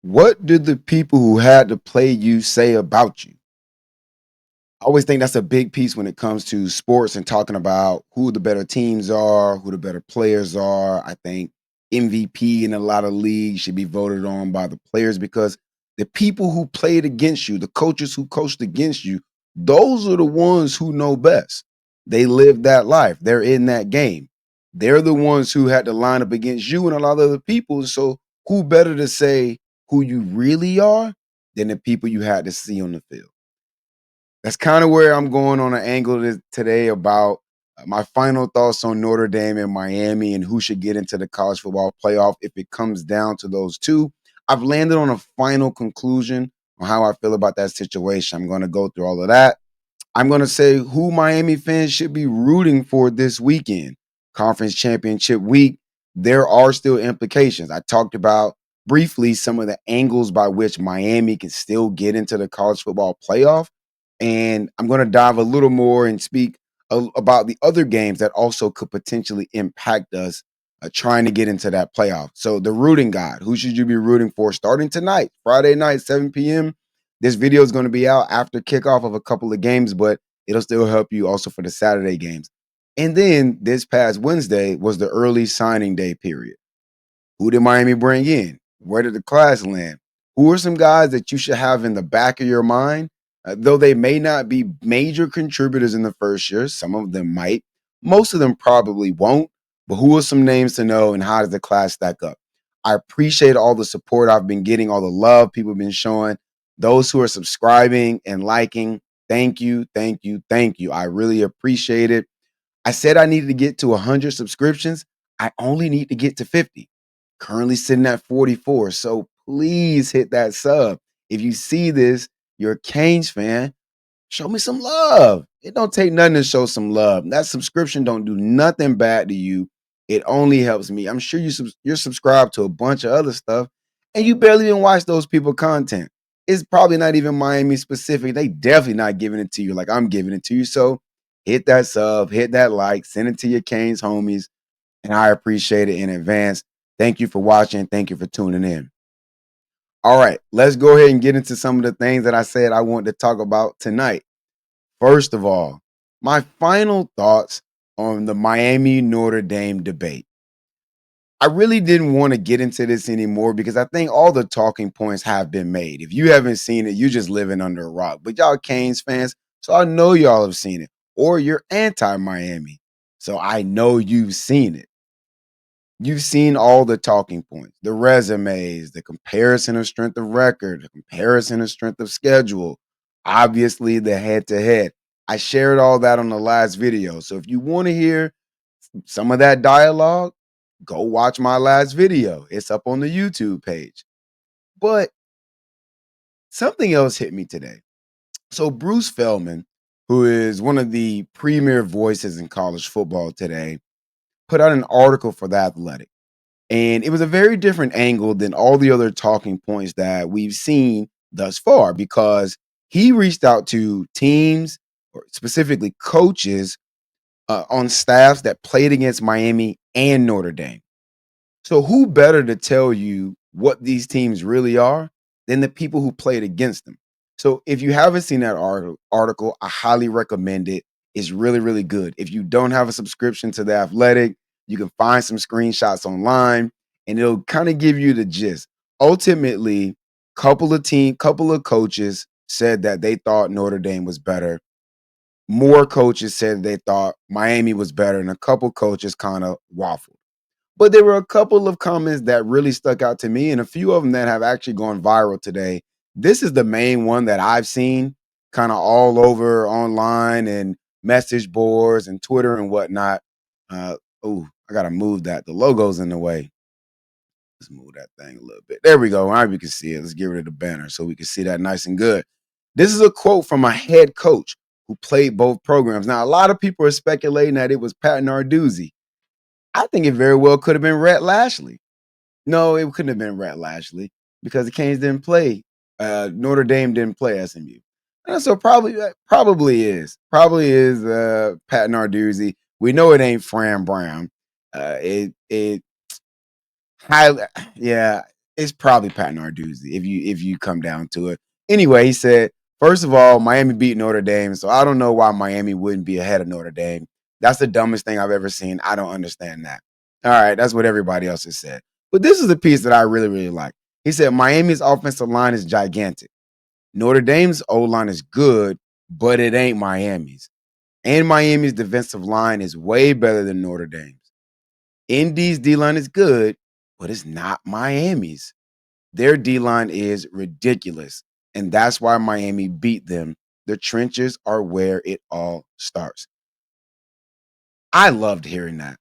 What did the people who had to play you say about you? I always think that's a big piece when it comes to sports and talking about who the better teams are, who the better players are. I think MVP in a lot of leagues should be voted on by the players because the people who played against you, the coaches who coached against you, those are the ones who know best. They lived that life. They're in that game. They're the ones who had to line up against you and a lot of other people. So who better to say who you really are than the people you had to see on the field? That's kind of where I'm going on an angle today about my final thoughts on Notre Dame and Miami and who should get into the college football playoff if it comes down to those two. I've landed on a final conclusion on how I feel about that situation. I'm going to go through all of that. I'm going to say who Miami fans should be rooting for this weekend. Conference championship week. There are still implications. I talked about briefly some of the angles by which Miami can still get into the college football playoff. And I'm going to dive a little more and speak about the other games that also could potentially impact us trying to get into that playoff. So, the rooting guide, who should you be rooting for starting tonight, Friday night, 7 p.m.? This video is going to be out after kickoff of a couple of games, but it'll still help you also for the Saturday games. And then this past Wednesday was the early signing day period. Who did Miami bring in? Where did the class land? Who are some guys that you should have in the back of your mind? Though they may not be major contributors in the first year, some of them might. Most of them probably won't. But who are some names to know and how does the class stack up? I appreciate all the support I've been getting, all the love people have been showing. Those who are subscribing and liking, thank you, thank you, thank you. I really appreciate it. I said I needed to get to 100 subscriptions. I only need to get to 50. Currently sitting at 44. So please hit that sub. If you see this, you're a Canes fan, show me some love. It don't take nothing to show some love. That subscription don't do nothing bad to you. It only helps me. I'm sure you're subscribed to a bunch of other stuff and you barely even watch those people content. It's probably not even Miami specific. They definitely not giving it to you like I'm giving it to you. So hit that sub, hit that like, send it to your Canes homies, and I appreciate it in advance. Thank you for watching. Thank you for tuning in. All right, let's go ahead and get into some of the things that I said I wanted to talk about tonight. First of all, my final thoughts on the Miami Notre Dame debate. I really didn't want to get into this anymore because I think all the talking points have been made. If you haven't seen it, you're just living under a rock. But y'all Canes fans, so I know y'all have seen it. Or you're anti-Miami. So I know you've seen it. You've seen all the talking points, the resumes, the comparison of strength of record, the comparison of strength of schedule, obviously the head to head. I shared all that on the last video. So if you want to hear some of that dialogue, go watch my last video. It's up on the YouTube page. But something else hit me today. So Bruce Feldman, who is one of the premier voices in college football today, put out an article for The Athletic. And it was a very different angle than all the other talking points that we've seen thus far because he reached out to teams or specifically coaches on staffs that played against Miami and Notre Dame. So who better to tell you what these teams really are than the people who played against them? So if you haven't seen that article, I highly recommend it. It's really, really good. If you don't have a subscription to The Athletic, you can find some screenshots online and it'll kind of give you the gist. Ultimately, couple of coaches said that they thought Notre Dame was better. More coaches said they thought Miami was better, and a couple coaches kind of waffled. But there were a couple of comments that really stuck out to me, and a few of them that have actually gone viral today. This is the main one that I've seen kind of all over online and message boards and Twitter and whatnot. Oh, I gotta move that. The logo's in the way. Let's move that thing a little bit. There we go. Now we can see it. Let's get rid of the banner so we can see that nice and good. This is a quote from a head coach who played both programs. Now, a lot of people are speculating that it was Pat Narduzzi. I think it very well could have been Rhett Lashley. No, it couldn't have been Rhett Lashley because the Canes didn't play. Notre Dame didn't play SMU. And so probably is Pat Narduzzi. We know it ain't Fran Brown. It highly, yeah, It's probably Pat Narduzzi if you come down to it. Anyway, he said, first of all, Miami beat Notre Dame, so I don't know why Miami wouldn't be ahead of Notre Dame. That's the dumbest thing I've ever seen. I don't understand that. All right, that's what everybody else has said. But this is a piece that I really, really like. He said Miami's offensive line is gigantic. Notre Dame's O line is good, but it ain't Miami's. And Miami's defensive line is way better than Notre Dame's. Indy's D line is good, but it's not Miami's. Their D line is ridiculous. And that's why Miami beat them. The trenches are where it all starts. I loved hearing that.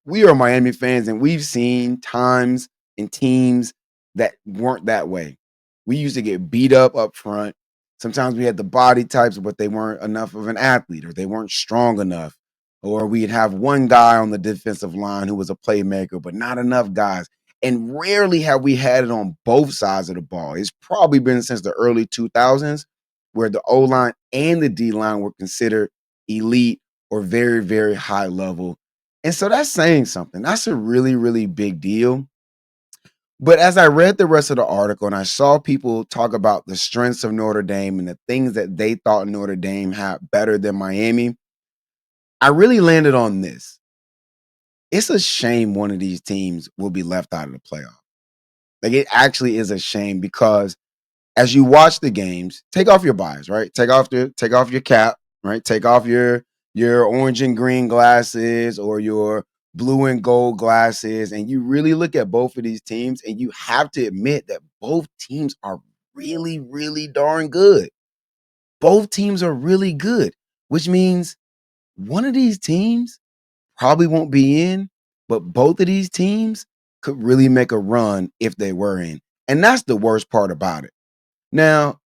We are Miami fans, and we've seen times and teams that weren't that way. We used to get beat up front. Sometimes we had the body types, but they weren't enough of an athlete, or they weren't strong enough. Or we'd have one guy on the defensive line who was a playmaker, but not enough guys. And rarely have we had it on both sides of the ball. It's probably been since the early 2000s where the O line and the D line were considered elite or very, very high level, and so that's saying something. That's a really, really big deal. But as I read the rest of the article and I saw people talk about the strengths of Notre Dame and the things that they thought Notre Dame had better than Miami, I really landed on this. It's a shame one of these teams will be left out of the playoff. Like, it actually is a shame because as you watch the games, take off your bias, right? Take off your cap, right? Take off your orange and green glasses or your blue and gold glasses, and you really look at both of these teams, and you have to admit that both teams are really, really darn good. Both teams are really good, which means one of these teams probably won't be in, but both of these teams could really make a run if they were in. And that's the worst part about it. Now,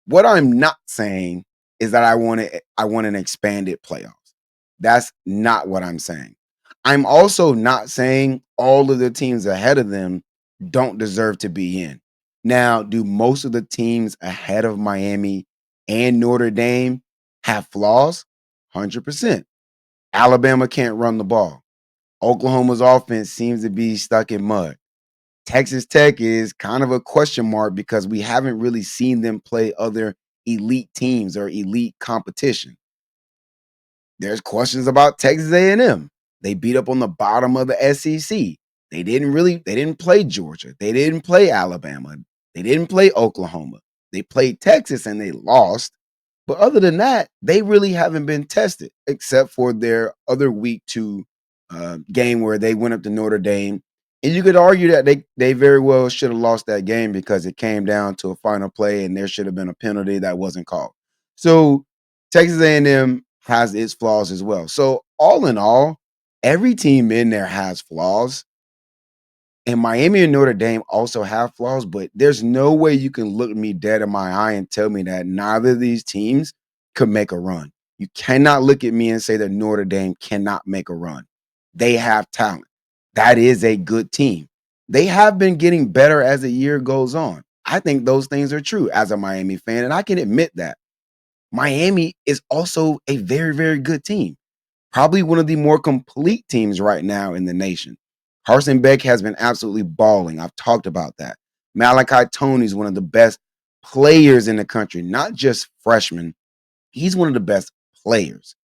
what I'm not saying is that I want an expanded playoffs. That's not what I'm saying. I'm also not saying all of the teams ahead of them don't deserve to be in. Now, do most of the teams ahead of Miami and Notre Dame have flaws? 100%. Alabama can't run the ball. Oklahoma's offense seems to be stuck in mud. Texas Tech is kind of a question mark because we haven't really seen them play other elite teams or elite competition. There's questions about Texas A&M. They beat up on the bottom of the SEC. They didn't play Georgia. They didn't play Alabama. They didn't play Oklahoma. They played Texas and they lost. But other than that, they really haven't been tested except for their other week 2 game where they went up to Notre Dame. And you could argue that they very well should have lost that game because it came down to a final play and there should have been a penalty that wasn't called. So Texas A&M has its flaws as well. So all in all, every team in there has flaws. And Miami and Notre Dame also have flaws, but there's no way you can look me dead in my eye and tell me that neither of these teams could make a run. You cannot look at me and say that Notre Dame cannot make a run. They have talent. That is a good team. They have been getting better as the year goes on. I think those things are true as a Miami fan, and I can admit that. Miami is also a very, very good team. Probably one of the more complete teams right now in the nation. Carson Beck has been absolutely balling. I've talked about that. Malachi Tony is one of the best players in the country, not just freshman. He's one of the best players.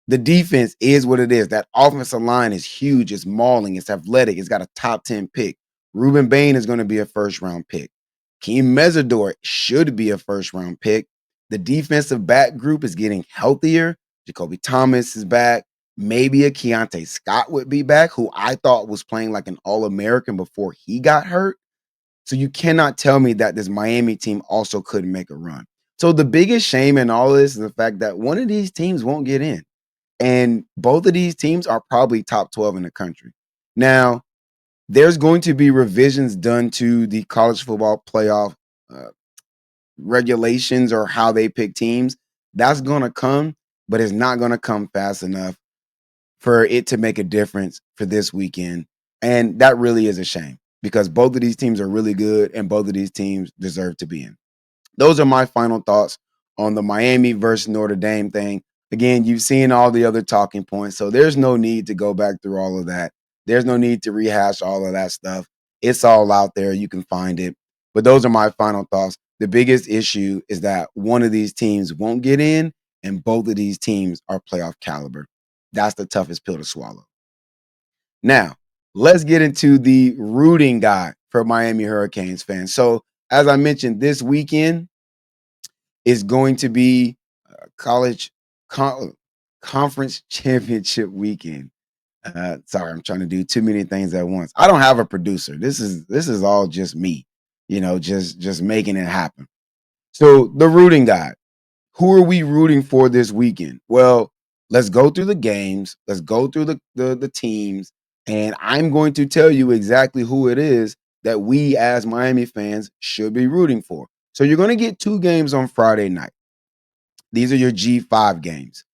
The defense is what it is. That offensive line is huge. It's mauling. It's athletic. It's got a top 10 pick. Ruben Bain is going to be a first round pick. Keem Mesidor should be a first round pick. The defensive back group is getting healthier. Jacoby Thomas is back. Maybe a Keontae Scott would be back, who I thought was playing like an All-American before he got hurt. So you cannot tell me that this Miami team also couldn't make a run. So the biggest shame in all of this is the fact that one of these teams won't get in. And both of these teams are probably top 12 in the country. Now, there's going to be revisions done to the college football playoff uh, regulations or how they pick teams. That's going to come, but it's not going to come fast enough for it to make a difference for this weekend. And that really is a shame because both of these teams are really good and both of these teams deserve to be in. Those are my final thoughts on the Miami versus Notre Dame thing. Again, you've seen all the other talking points, so there's no need to go back through all of that. There's no need to rehash all of that stuff. It's all out there. You can find it. But those are my final thoughts. The biggest issue is that one of these teams won't get in, and both of these teams are playoff caliber. That's the toughest pill to swallow. Now, let's get into the rooting guide for Miami Hurricanes fans. So, as I mentioned, this weekend is going to be college con- conference championship weekend. Sorry, I'm trying to do too many things at once. I don't have a producer. This is all just me, just making it happen. So the rooting guide. Who are we rooting for this weekend? Well, let's go through the games. Let's go through the teams, and I'm going to tell you exactly who it is that we as Miami fans should be rooting for. So you're going to get two games on Friday night. These are your G5 games.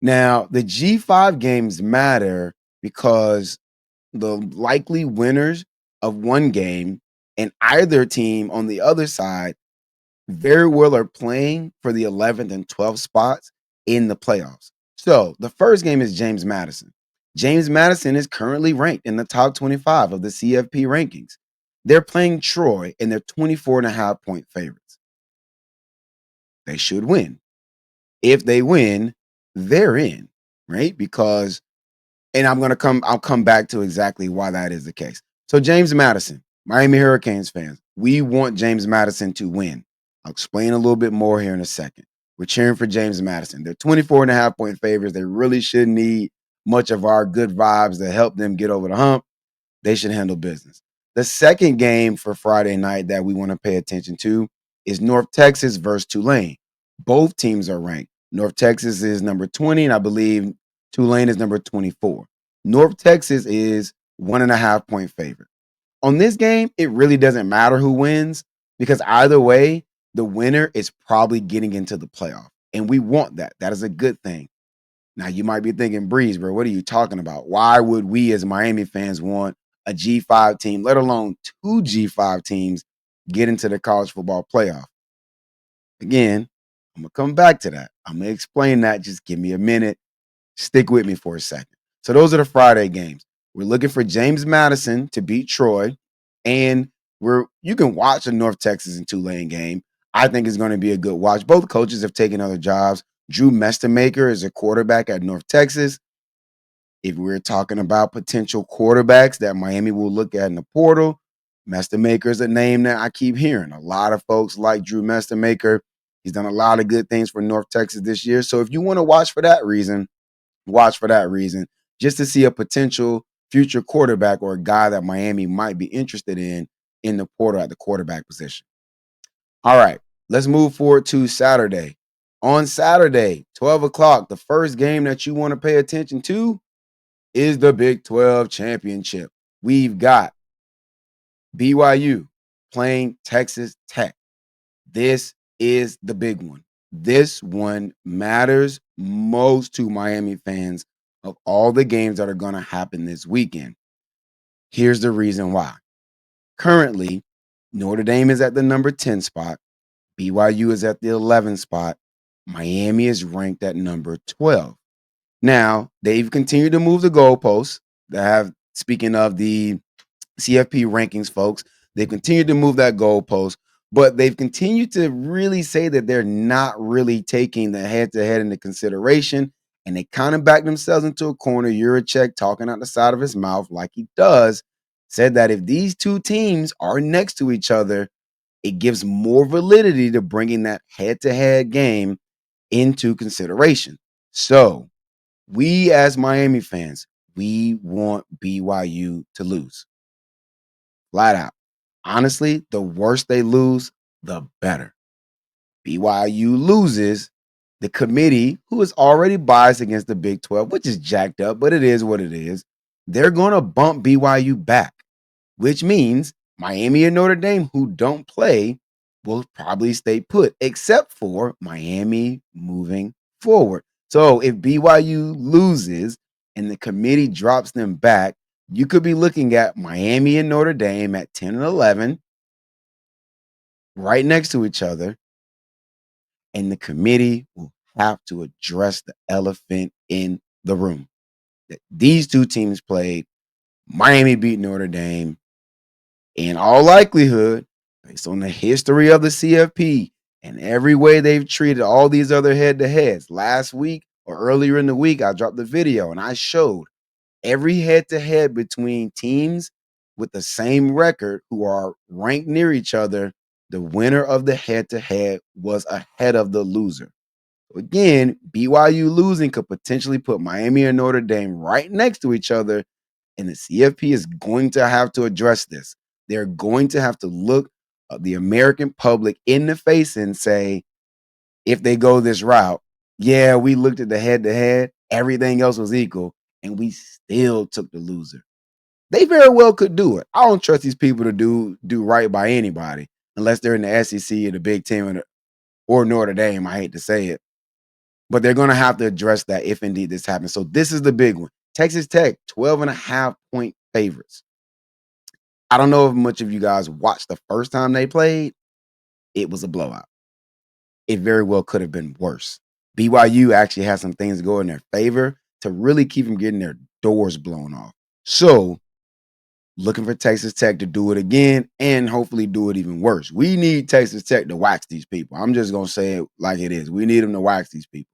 Now, the G5 games matter because the likely winners of one game and either team on the other side very well are playing for the 11th and 12th spots in the playoffs. So the first game is James Madison. James Madison is currently ranked in the top 25 of the CFP rankings. They're playing Troy and they're 24.5 point favorites. They should win. If they win, they're in, right? Because and I'll come back to exactly why that is the case. So James Madison, Miami Hurricanes fans, we want James Madison to win. I'll explain a little bit more here in a second. We're cheering for James Madison. They're 24.5 point favorites. They really shouldn't need much of our good vibes to help them get over the hump. They should handle business. The second game for Friday night that we want to pay attention to is North Texas versus Tulane. Both teams are ranked. North Texas is number 20, and I believe Tulane is number 24. North Texas is 1.5 point favorite. On this game, it really doesn't matter who wins because either way, the winner is probably getting into the playoff. And we want that. That is a good thing. Now you might be thinking, Breeze, bro, what are you talking about? Why would we as Miami fans want a G5 team, let alone two G5 teams, get into the college football playoff? Again, I'm gonna come back to that. I'm gonna explain that. Just give me a minute. Stick with me for a second. So those are the Friday games. We're looking for James Madison to beat Troy, and you can watch a North Texas and Tulane game. I think it's going to be a good watch. Both coaches have taken other jobs. Drew Mestemaker is a quarterback at North Texas. If we're talking about potential quarterbacks that Miami will look at in the portal, Mestemaker is a name that I keep hearing. A lot of folks like Drew Mestemaker. He's done a lot of good things for North Texas this year. So if you want to watch for that reason, just to see a potential future quarterback or a guy that Miami might be interested in the portal at the quarterback position. All right, let's move forward to Saturday. On Saturday, 12 o'clock, the first game that you want to pay attention to is the Big 12 championship. We've got BYU playing Texas Tech. This is the big one. This one matters most to Miami fans of all the games that are going to happen this weekend. Here's the reason why. Currently, Notre Dame is at the number 10 spot. BYU is at the 11th spot. Miami is ranked at number 12. Now, they've continued to move the goalposts. Speaking of the CFP rankings, folks, they've continued to move that goalpost, but they've continued to really say that they're not really taking the head-to-head into consideration, and they kind of back themselves into a corner. Yurachek, talking out the side of his mouth like he does, said that if these two teams are next to each other, it gives more validity to bringing that head-to-head game into consideration. So we as Miami fans, we want BYU to lose. Flat out. Honestly, the worse they lose, the better. BYU loses, the committee, who is already biased against the Big 12, which is jacked up, but it is what it is, they're going to bump BYU back, which means Miami and Notre Dame, who don't play, will probably stay put, except for Miami moving forward. So if BYU loses and the committee drops them back, you could be looking at Miami and Notre Dame at 10 and 11, right next to each other, and the committee will have to address the elephant in the room. That these two teams played. Miami beat Notre Dame. In all likelihood, based on the history of the CFP and every way they've treated all these other head to heads, last week or earlier in the week, I dropped the video and I showed every head to head between teams with the same record who are ranked near each other. The winner of the head to head was ahead of the loser. Again, BYU losing could potentially put Miami and Notre Dame right next to each other, and the CFP is going to have to address this. They're going to have to look the American public in the face and say, if they go this route, yeah, we looked at the head to head, everything else was equal, and we still took the loser. They very well could do it. I don't trust these people to do right by anybody unless they're in the SEC or the Big Ten or Notre Dame. I hate to say it, but they're going to have to address that if indeed this happens. So this is the big one. Texas Tech, 12.5-point favorites. I don't know if much of you guys watched the first time they played. It was a blowout. It very well could have been worse. BYU actually has some things go in their favor to really keep them getting their doors blown off. So looking for Texas Tech to do it again and hopefully do it even worse. We need Texas Tech to wax these people. I'm just going to say it like it is. We need them to wax these people.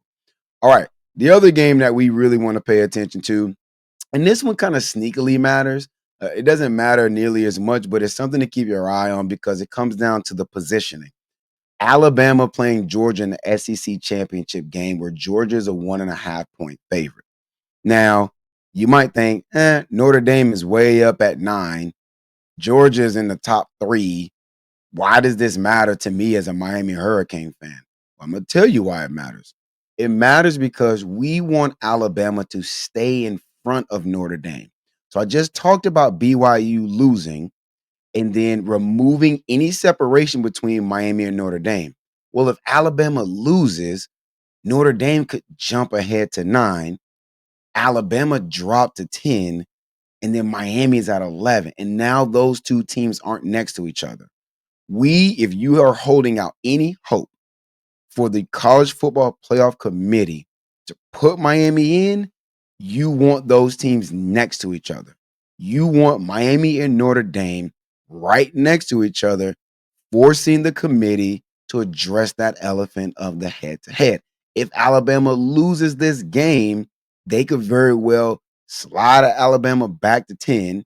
All right. The other game that we really want to pay attention to, and this one kind of sneakily matters. It doesn't matter nearly as much, but it's something to keep your eye on because it comes down to the positioning. Alabama playing Georgia in the SEC championship game where Georgia is a 1.5-point favorite. Now, you might think, Notre Dame is way up at 9. Georgia is in the top 3. Why does this matter to me as a Miami Hurricane fan? Well, I'm going to tell you why it matters. It matters because we want Alabama to stay in front of Notre Dame. So I just talked about BYU losing and then removing any separation between Miami and Notre Dame. Well, if Alabama loses, Notre Dame could jump ahead to 9. Alabama dropped to 10, and then Miami's at 11. And now those two teams aren't next to each other. If you are holding out any hope for the college football playoff committee to put Miami in, you want those teams next to each other. You want Miami and Notre Dame right next to each other, forcing the committee to address that elephant of the head to head. If Alabama loses this game, they could very well slide Alabama back to 10,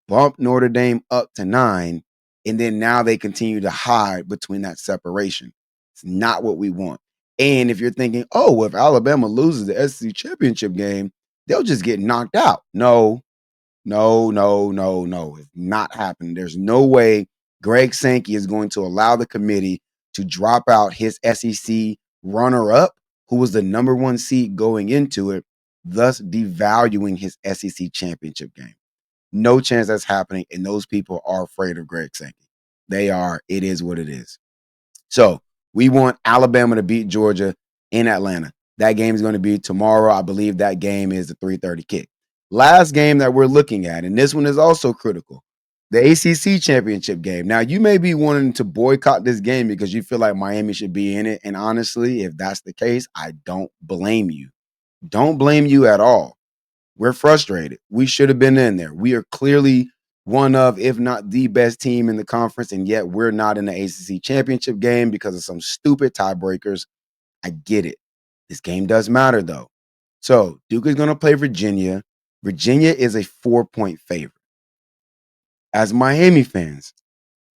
bump Notre Dame up to 9, and then now they continue to hide between that separation. It's not what we want. And if you're thinking, oh, well, if Alabama loses the SEC championship game, they'll just get knocked out. No, no, no, no, no. It's not happening. There's no way Greg Sankey is going to allow the committee to drop out his SEC runner-up, who was the number 1 seed going into it, thus devaluing his SEC championship game. No chance that's happening, and those people are afraid of Greg Sankey. They are. It is what it is. So we want Alabama to beat Georgia in Atlanta. That game is going to be tomorrow. I believe that game is the 3:30 kick. Last game that we're looking at, and this one is also critical, the ACC championship game. Now, you may be wanting to boycott this game because you feel like Miami should be in it. And honestly, if that's the case, I don't blame you. Don't blame you at all. We're frustrated. We should have been in there. We are clearly one of, if not the best team in the conference, and yet we're not in the ACC championship game because of some stupid tiebreakers. I get it. This game does matter, though. So Duke is going to play Virginia. Virginia is a 4-point favorite. As Miami fans,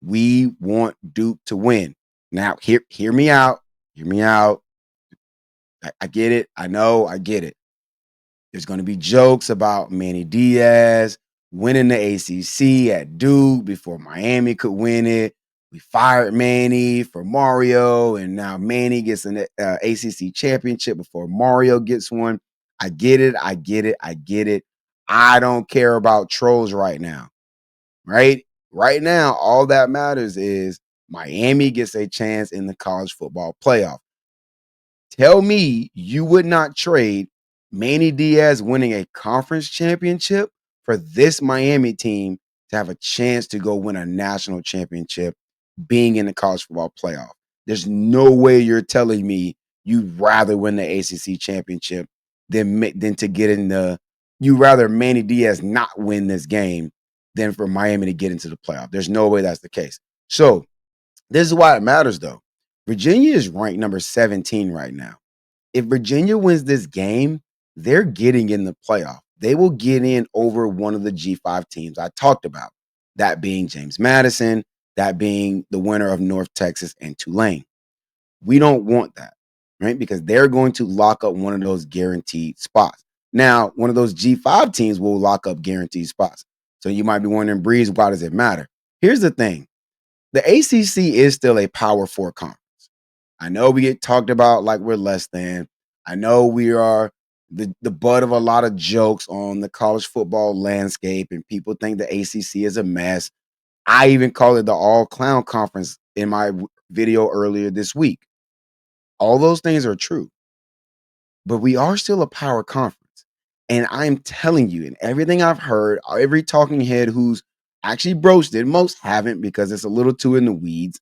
we want Duke to win. Now, hear me out. Hear me out. I get it. I know. I get it. There's going to be jokes about Manny Diaz winning the ACC at Duke before Miami could win it. We fired Manny for Mario, and now Manny gets an ACC championship before Mario gets one. I get it. I get it. I get it. I don't care about trolls right now, right? Right now, all that matters is Miami gets a chance in the college football playoff. Tell me you would not trade Manny Diaz winning a conference championship for this Miami team to have a chance to go win a national championship being in the college football playoff. There's no way you're telling me you'd rather win the ACC championship than to get in the – you'd rather Manny Diaz not win this game than for Miami to get into the playoff. There's no way that's the case. So this is why it matters, though. Virginia is ranked number 17 right now. If Virginia wins this game, they're getting in the playoff. They will get in over one of the G5 teams I talked about, that being James Madison, that being the winner of North Texas and Tulane. We don't want that, right? Because they're going to lock up one of those guaranteed spots. Now, one of those G5 teams will lock up guaranteed spots. So you might be wondering, Breeze, why does it matter? Here's the thing. The ACC is still a Power Four conference. I know we get talked about like we're less than. I know we are the butt of a lot of jokes on the college football landscape, and people think the ACC is a mess. I even call it the all clown conference in my video earlier this week. All those things are true, but we are still a power conference. And I'm telling you, in everything I've heard, every talking head who's actually broached it, most haven't because it's a little too in the weeds.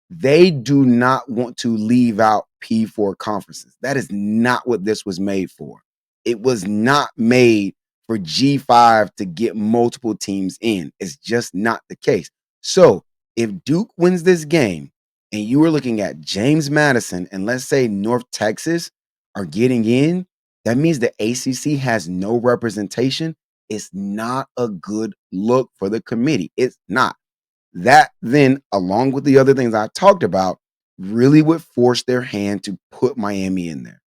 They do not want to leave out P4 conferences. That is not what this was made for. It was not made for G5 to get multiple teams in. It's just not the case. So if Duke wins this game and you were looking at James Madison and let's say North Texas are getting in, that means the ACC has no representation. It's not a good look for the committee. It's not. That then, along with the other things I talked about, really would force their hand to put Miami in there.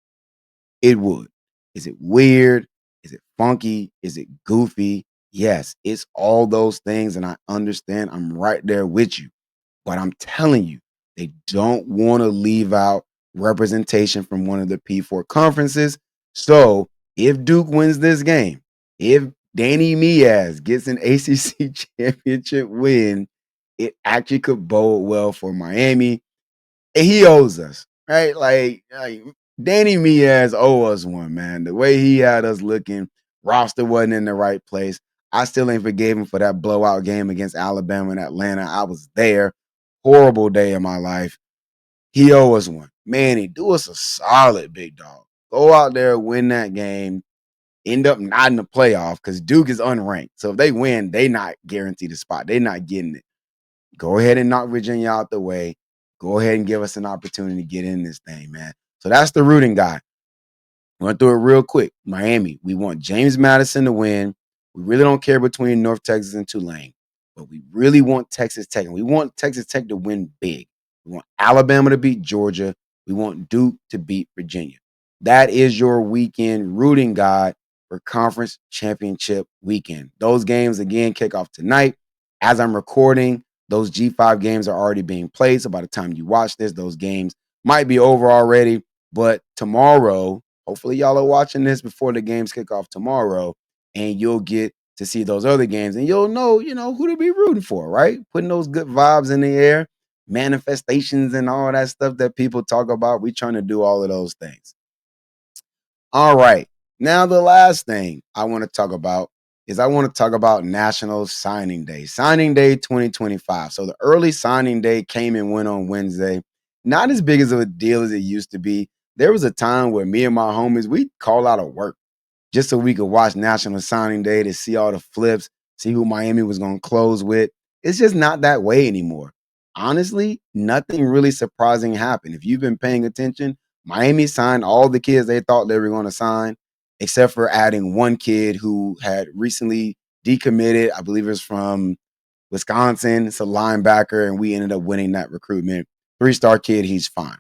It would. Is it weird? Is it funky? Is it goofy? Yes, it's all those things. And I understand I'm right there with you. But I'm telling you, they don't want to leave out representation from one of the P4 conferences. So if Duke wins this game, if Danny Miaz gets an ACC championship win, it actually could bode well for Miami. And he owes us, right? Like Danny Miaz owe us one, man. The way he had us looking, roster wasn't in the right place. I still ain't forgave him for that blowout game against Alabama and Atlanta. I was there. Horrible day in my life. He owe us one. Manny, do us a solid, big dog. Go out there, win that game, end up not in the playoff because Duke is unranked. So if they win, they not guaranteed a spot. They're not getting it. Go ahead and knock Virginia out the way. Go ahead and give us an opportunity to get in this thing, man. So that's the rooting guy. Went through it real quick. Miami, we want James Madison to win. We really don't care between North Texas and Tulane, but we really want Texas Tech. And we want Texas Tech to win big. We want Alabama to beat Georgia. We want Duke to beat Virginia. That is your weekend rooting guide for conference championship weekend. Those games, again, kick off tonight. As I'm recording, those G5 games are already being played. So by the time you watch this, those games might be over already. But tomorrow, hopefully y'all are watching this before the games kick off tomorrow, and you'll get to see those other games and you'll know, who to be rooting for, right? Putting those good vibes in the air, manifestations and all that stuff that people talk about. We trying to do all of those things. All right. Now, the last thing I want to talk about is I want to talk about National Signing Day, Signing Day 2025. So the early signing day came and went on Wednesday. Not as big as a deal as it used to be. There was a time where me and my homies, we'd call out of work just so we could watch National Signing Day to see all the flips, see who Miami was going to close with. It's just not that way anymore. Honestly, nothing really surprising happened. If you've been paying attention, Miami signed all the kids they thought they were going to sign, except for adding one kid who had recently decommitted. I believe it was from Wisconsin. It's a linebacker, and we ended up winning that recruitment. 3-star kid, he's fine.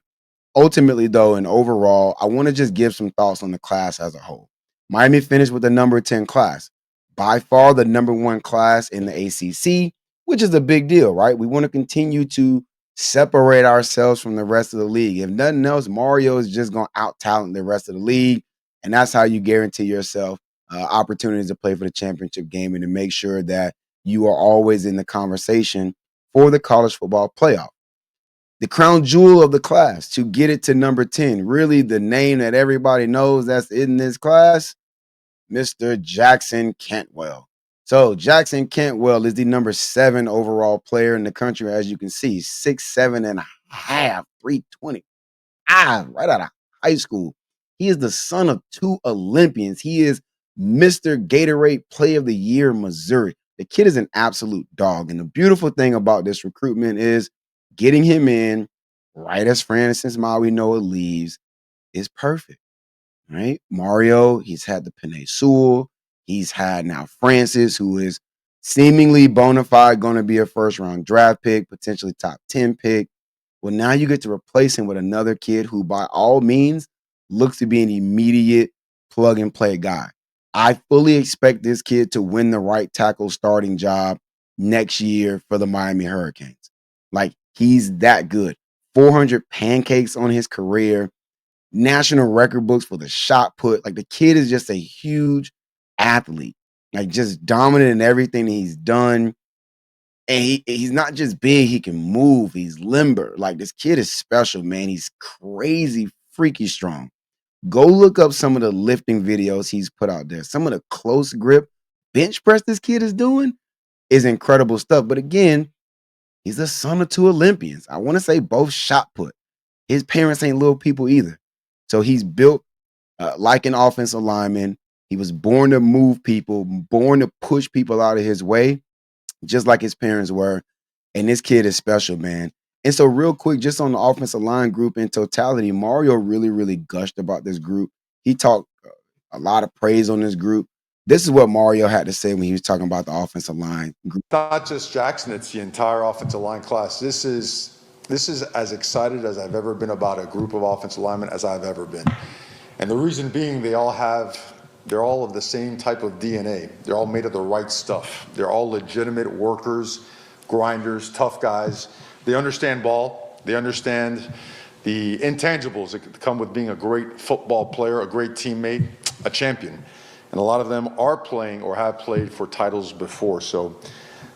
Ultimately, though, and overall, I want to just give some thoughts on the class as a whole. Miami finished with the number 10 class, by far the number 1 class in the ACC, which is a big deal, right? We want to continue to separate ourselves from the rest of the league. If nothing else, Mario is just going to out-talent the rest of the league, and that's how you guarantee yourself opportunities to play for the championship game and to make sure that you are always in the conversation for the college football playoff. The crown jewel of the class to get it to number 10, really the name that everybody knows that's in this class, Mr. Jackson Cantwell. So Jackson Cantwell is the number 7 overall player in the country. As you can see, 6'7 and a half, 320, right out of high school. He is the son of 2 Olympians. He is Mr. Gatorade Play of the Year, Missouri. The kid is an absolute dog. And the beautiful thing about this recruitment is getting him in right as Francis Maui Noah leaves is perfect. Right? Mario, he's had the Penei Sewell. He's had now Francis, who is seemingly bona fide going to be a first round draft pick, potentially top 10 pick. Well, now you get to replace him with another kid who, by all means, looks to be an immediate plug and play guy. I fully expect this kid to win the right tackle starting job next year for the Miami Hurricanes. Like, he's that good. 400 pancakes on his career, national record books for the shot put. Like, the kid is just a huge athlete, like just dominant in everything that he's done. And he's not just big, he can move, he's limber. Like, this kid is special, man. He's crazy, freaky strong. Go look up some of the lifting videos he's put out there. Some of the close grip bench press this kid is doing is incredible stuff. But again, he's the son of two Olympians. I want to say both shot put. His parents ain't little people either. So he's built like an offensive lineman. He was born to move people, born to push people out of his way, just like his parents were. And this kid is special, man. And so, real quick, just on the offensive line group in totality, Mario really, really gushed about this group. He talked a lot of praise on this group. This is what Mario had to say when he was talking about the offensive line group. Not just Jackson, it's the entire offensive line class. This is as excited as I've ever been about a group of offensive linemen as I've ever been. And the reason being they're all of the same type of DNA. They're all made of the right stuff. They're all legitimate workers, grinders, tough guys. They understand ball. They understand the intangibles that come with being a great football player, a great teammate, a champion. And a lot of them are playing or have played for titles before. So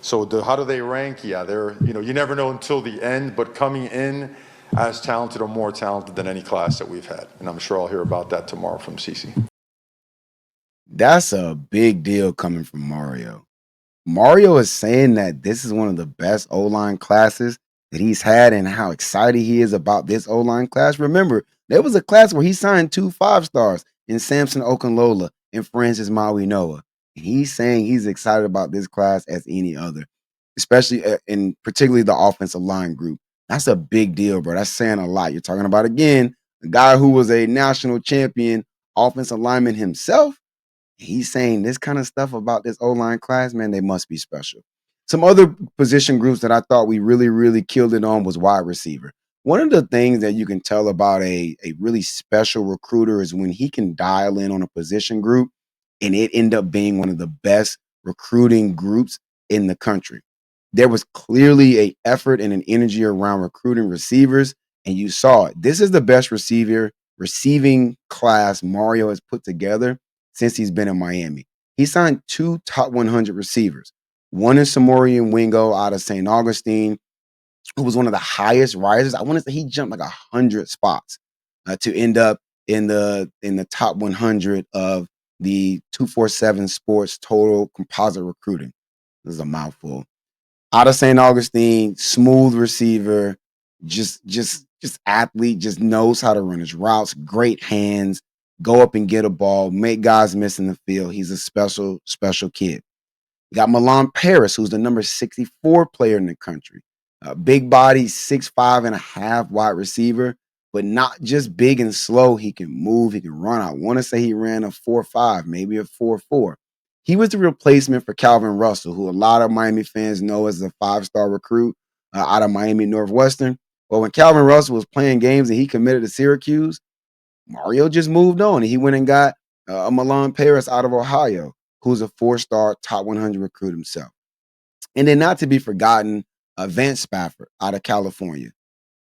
how do they rank? Yeah, you never know until the end, but coming in as talented or more talented than any class that we've had. And I'm sure I'll hear about that tomorrow from Cece. That's a big deal coming from Mario. Mario is saying that this is one of the best O-line classes that he's had and how excited he is about this O-line class. Remember, there was a class where he signed 2 5-stars in Samson Okunlola and Francis Maui Noah. And he's saying he's excited about this class as any other, especially in particularly the offensive line group. That's a big deal, bro. That's saying a lot. You're talking about, again, a guy who was a national champion offensive lineman himself. He's saying this kind of stuff about this O-line class, man, they must be special. Some other position groups that I thought we really, really killed it on was wide receiver. One of the things that you can tell about a really special recruiter is when he can dial in on a position group and it end up being one of the best recruiting groups in the country. There was clearly a effort and an energy around recruiting receivers, and you saw it. This is the best receiving class Mario has put together since he's been in Miami. He signed 2 top 100 receivers. One is Samorian Wingo out of St. Augustine, who was one of the highest risers. I want to say he jumped like 100 spots to end up in the top 100 of the 247 Sports total composite recruiting. This is a mouthful. Out of St. Augustine, smooth receiver, just athlete, just knows how to run his routes, great hands, go up and get a ball, make guys miss in the field. He's a special, special kid. You got Milan Paris, who's the number 64 player in the country. Big body, 6'5" and a half wide receiver, but not just big and slow. He can move, he can run. I want to say he ran a 4.5, maybe a 4.4. He was the replacement for Calvin Russell, who a lot of Miami fans know as a 5-star recruit out of Miami Northwestern. But when Calvin Russell was playing games and he committed to Syracuse, Mario just moved on and he went and got a Milan Paris out of Ohio, who's a 4-star top 100 recruit himself. And then not to be forgotten, Vance Spafford out of California.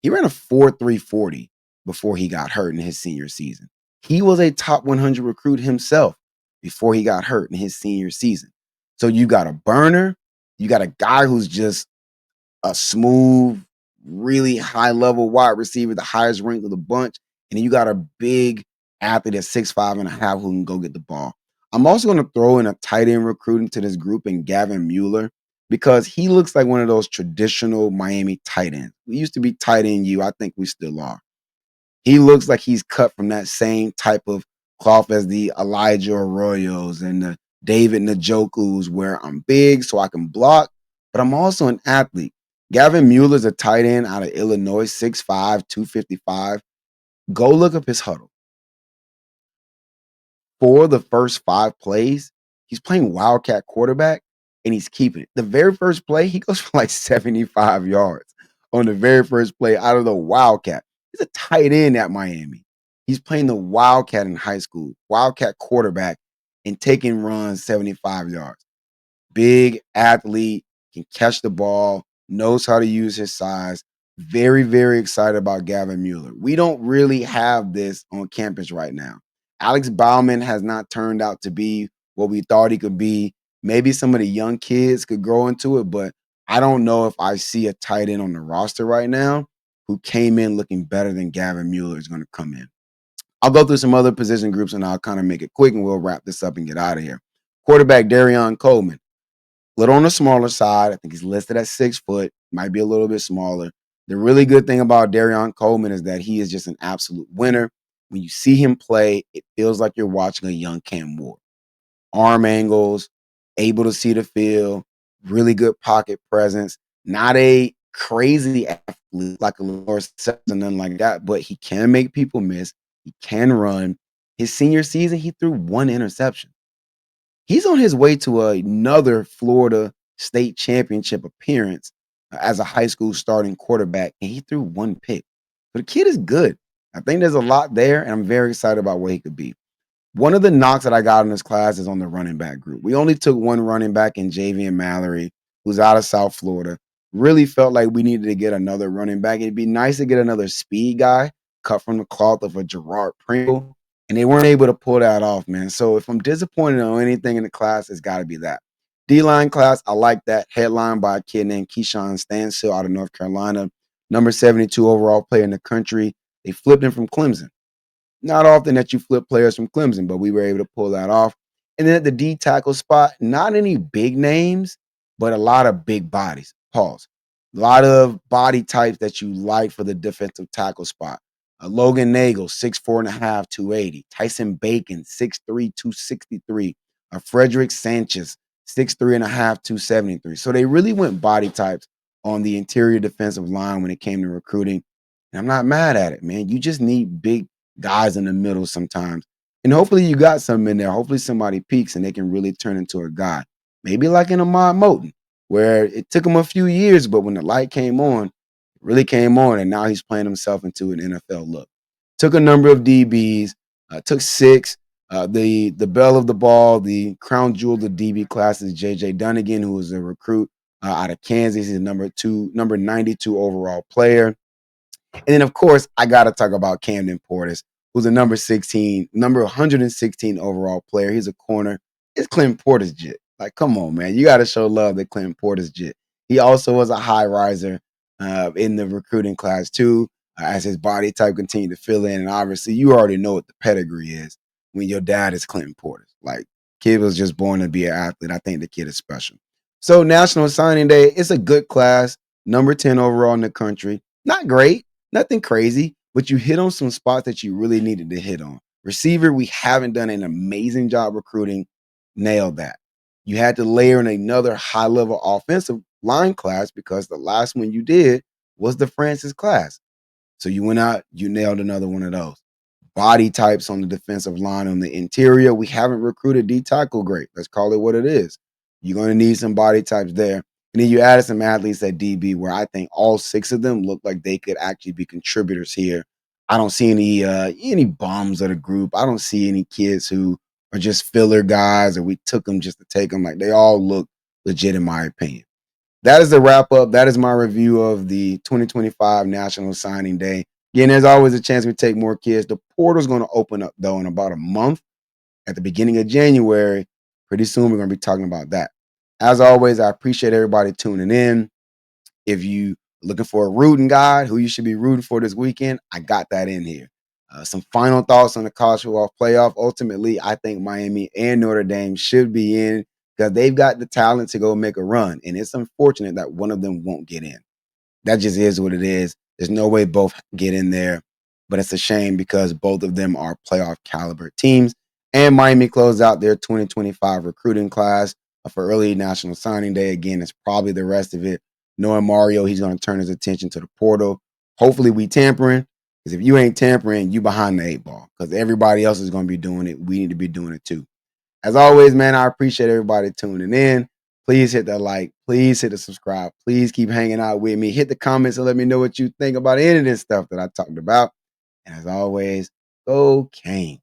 He ran a 4.340 before he got hurt in his senior season. He was a top 100 recruit himself before he got hurt in his senior season. So you got a burner, you got a guy who's just a smooth, really high level wide receiver, the highest ranked of the bunch. And then you got a big athlete at 6'5" and a half who can go get the ball. I'm also going to throw in a tight end recruiting to this group in Gavin Mueller because he looks like one of those traditional Miami tight ends. We used to be tight end you. I think we still are. He looks like he's cut from that same type of cloth as the Elijah Arroyos and the David Njoku's where I'm big so I can block, but I'm also an athlete. Gavin Mueller's a tight end out of Illinois, 6'5", 255. Go look up his huddle. For the first 5 plays, he's playing wildcat quarterback and he's keeping it. The very first play, he goes for like 75 yards on the very first play out of the wildcat. He's a tight end at Miami. He's playing the wildcat in high school, wildcat quarterback, and taking runs 75 yards. Big athlete, can catch the ball, knows how to use his size. Very, very excited about Gavin Mueller. We don't really have this on campus right now. Alex Bauman has not turned out to be what we thought he could be. Maybe some of the young kids could grow into it, but I don't know if I see a tight end on the roster right now who came in looking better than Gavin Mueller is going to come in. I'll go through some other position groups and I'll kind of make it quick and we'll wrap this up and get out of here. Quarterback Darion Coleman, little on the smaller side. I think he's listed at 6 foot, might be a little bit smaller. The really good thing about Darion Coleman is that he is just an absolute winner. When you see him play, it feels like you're watching a young Cam Ward. Arm angles, able to see the field, really good pocket presence, not a crazy athlete like a Lamar Sexton, nothing like that, but he can make people miss. He can run. His senior season, he threw 1 interception. He's on his way to another Florida state championship appearance as a high school starting quarterback, and he threw 1 pick. But the kid is good. I think there's a lot there, and I'm very excited about where he could be. One of the knocks that I got in this class is on the running back group. We only took one running back in Javian Mallory, who's out of South Florida. Really felt like we needed to get another running back. It'd be nice to get another speed guy cut from the cloth of a Gerard Pringle, and they weren't able to pull that off, man. So if I'm disappointed on anything in the class, it's got to be that. D-line class, I like that. Headlined by a kid named Keyshawn Stansfield out of North Carolina, number 72 overall player in the country. They flipped him from Clemson. Not often that you flip players from Clemson, but we were able to pull that off. And then at the D tackle spot, not any big names, but a lot of big bodies. Pause. A lot of body types that you like for the defensive tackle spot. Logan Nagel, 6'4.5", 280. Tyson Bacon, 6'3", 263. Frederick Sanchez, 6'3.5", 273. So they really went body types on the interior defensive line when it came to recruiting. And I'm not mad at it, man. You just need big guys in the middle sometimes. And hopefully you got something in there. Hopefully somebody peaks and they can really turn into a guy. Maybe like in Ahmad Moten, where it took him a few years, but when the light came on, it really came on, and now he's playing himself into an NFL look. Took a number of DBs, took 6. The belle of the ball, the crown jewel of the DB class is J.J. Dunnigan, who is a recruit out of Kansas. He's a number 92 overall player. And then, of course, I got to talk about Camden Portis, who's a number 116 overall player. He's a corner. It's Clint Portis jit. Like, come on, man. You got to show love to Clint Portis jit. He also was a high riser in the recruiting class, too, as his body type continued to fill in. And obviously, you already know what the pedigree is when your dad is Clinton Portis. Like, kid was just born to be an athlete. I think the kid is special. So, National Signing Day, it's a good class. Number 10 overall in the country. Not great. Nothing crazy, but you hit on some spots that you really needed to hit on. Receiver, we haven't done an amazing job recruiting. Nailed that. You had to layer in another high-level offensive line class because the last one you did was the Francis class. So you went out, you nailed another one of those. Body types on the defensive line on the interior, we haven't recruited D tackle great. Let's call it what it is. You're going to need some body types there. And then you added some athletes at DB where I think all 6 of them look like they could actually be contributors here. I don't see any bums of the group. I don't see any kids who are just filler guys or we took them just to take them. Like, they all look legit in my opinion. That is the wrap up. That is my review of the 2025 National Signing Day. Again, there's always a chance we take more kids. The portal's going to open up, though, in about a month at the beginning of January. Pretty soon, we're going to be talking about that. As always, I appreciate everybody tuning in. If you are looking for a rooting guide, who you should be rooting for this weekend, I got that in here. Some final thoughts on the college football playoff. Ultimately, I think Miami and Notre Dame should be in because they've got the talent to go make a run. And it's unfortunate that one of them won't get in. That just is what it is. There's no way both get in there, but it's a shame because both of them are playoff caliber teams. And Miami closed out their 2025 recruiting class for early National Signing Day. Again, it's probably the rest of it. Knowing Mario, he's going to turn his attention to the portal. Hopefully, we tampering. Because if you ain't tampering, you behind the eight ball. Because everybody else is going to be doing it. We need to be doing it too. As always, man, I appreciate everybody tuning in. Please hit that like. Please hit the subscribe. Please keep hanging out with me. Hit the comments and let me know what you think about any of this stuff that I talked about. And as always, go Canes.